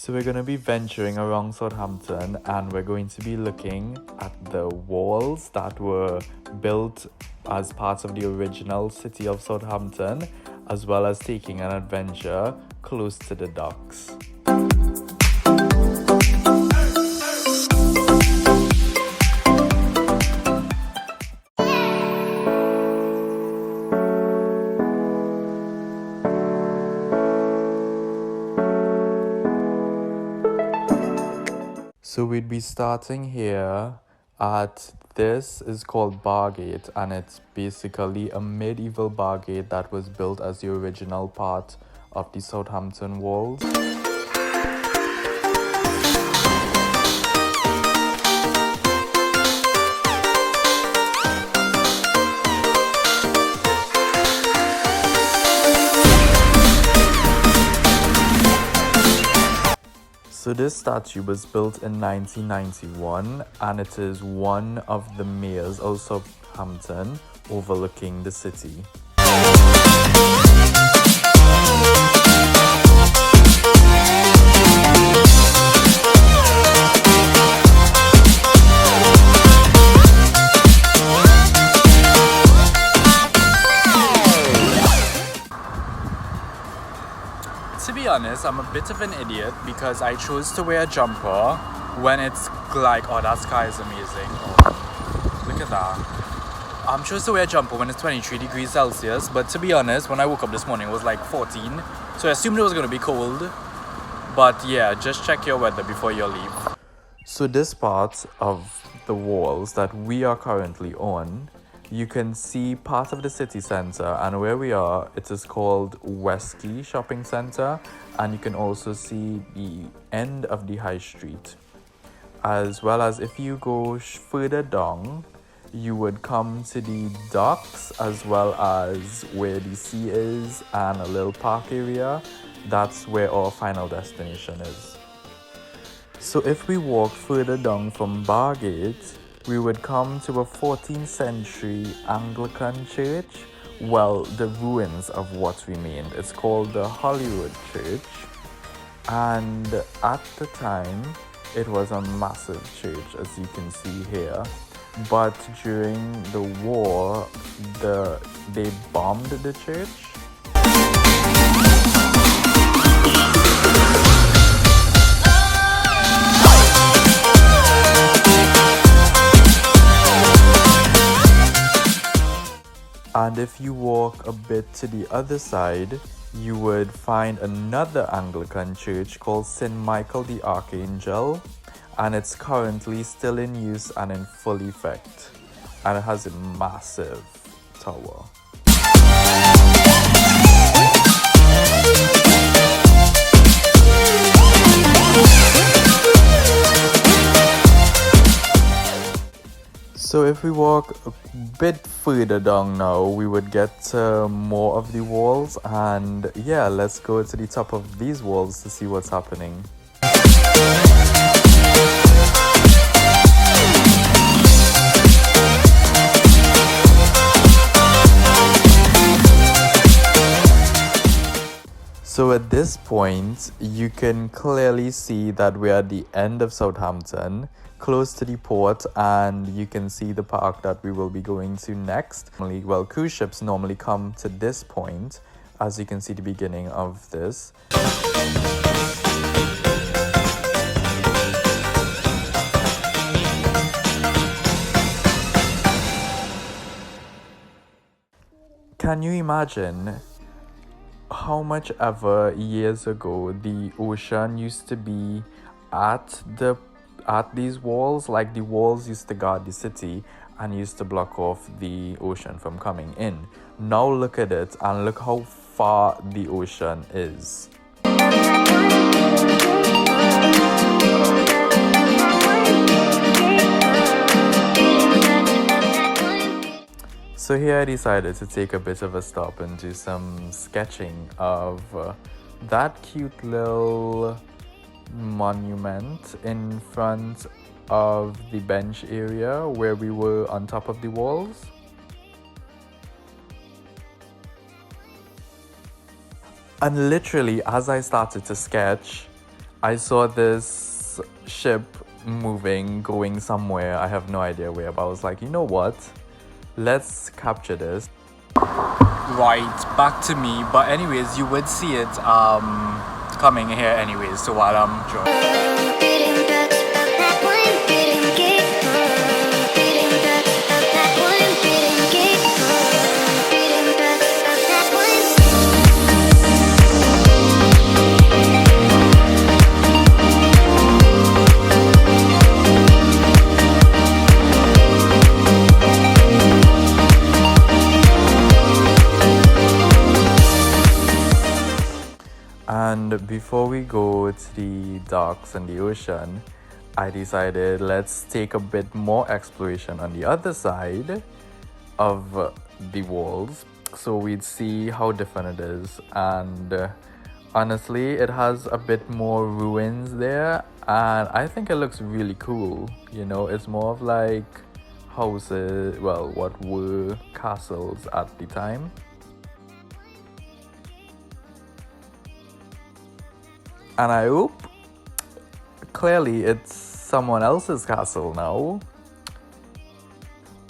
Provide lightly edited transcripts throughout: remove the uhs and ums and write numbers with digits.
So we're going to be venturing around Southampton, and we're going to be looking at the walls that were built as part of the original city of Southampton, as well as taking an adventure close to the docks. So we'd be starting here at, this is called Bargate, and it's basically a medieval bargate that was built as the original part of the Southampton walls. So this statue was built in 1991, and it is one of the mayors of Southampton overlooking the city. To be honest, I'm a bit of an idiot because I chose to wear a jumper when it's like, oh, that sky is amazing. Oh, look at that. I chose to wear a jumper when it's 23 degrees Celsius, but to be honest, when I woke up this morning, it was like 14. So I assumed it was going to be cold. But yeah, just check your weather before you leave. So this part of the walls that we are currently on, you can see part of the city centre, and where we are, it is called Westquay Shopping Centre, and you can also see the end of the high street. As well as if you go further down, you would come to the docks, as well as where the sea is and a little park area. That's where our final destination is. So if we walk further down from Bargate, we would come to a 14th century Anglican church. Well, the ruins of what remained. It's called the Holyrood Church. And at the time, it was a massive church, as you can see here. But during the war, they bombed the church. And if you walk a bit to the other side, you would find another Anglican church called St. Michael the Archangel, and it's currently still in use and in full effect, and it has a massive tower. So if we walk a bit further down now, we would get more of the walls, and yeah, let's go to the top of these walls to see what's happening. So at this point, you can clearly see that we're at the end of Southampton, close to the port, and you can see the park that we will be going to next. Well, cruise ships normally come to this point, as you can see the beginning of this. Can you imagine how much ever years ago the ocean used to be at these walls? Like, the walls used to guard the city and used to block off the ocean from coming in. Now look at it, and look how far the ocean is. So here I decided to take a bit of a stop and do some sketching of that cute little monument in front of the bench area where we were on top of the walls. And literally, as I started to sketch, I saw this ship moving, going somewhere. I have no idea where, but I was like, you know what? Let's capture this. Right, back to me. But anyways, you would see it coming here anyways. So while I'm drawing. And before we go to the docks and the ocean, I decided let's take a bit more exploration on the other side of the walls so we'd see how different it is. And honestly, it has a bit more ruins there, and I think it looks really cool. You know, it's more of like houses, well, what were castles at the time. And I hope clearly it's someone else's castle now.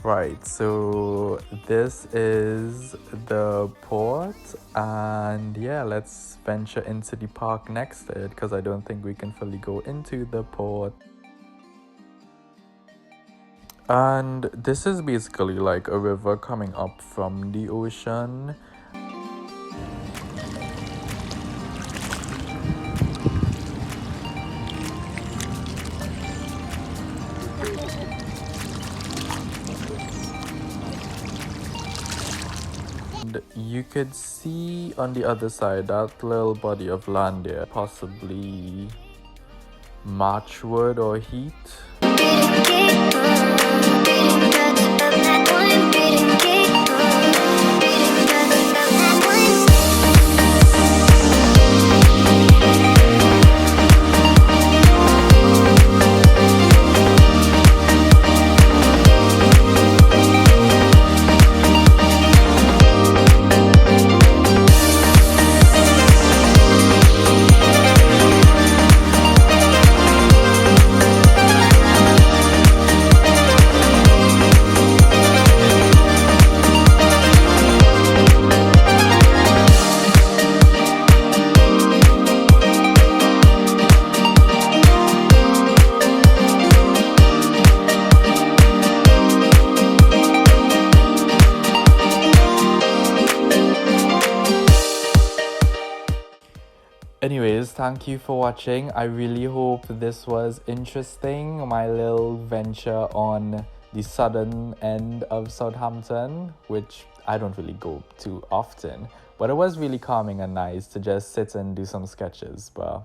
Right, so this is the port, and yeah, let's venture into the park next to it because I don't think we can fully go into the port. And this is basically like a river coming up from the ocean. You could see on the other side that little body of land there, possibly matchwood or heat. Anyways, thank you for watching. I really hope this was interesting. My little venture on the southern end of Southampton, which I don't really go to often, but it was really calming and nice to just sit and do some sketches. But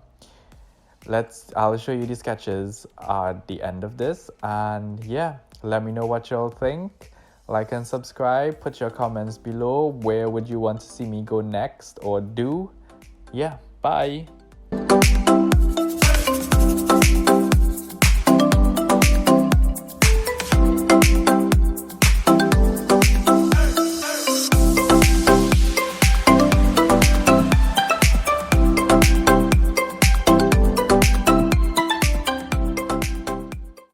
I'll show you the sketches at the end of this, and yeah, let me know what y'all think. Like and subscribe, put your comments below. Where would you want to see me go next or do? Yeah. Bye.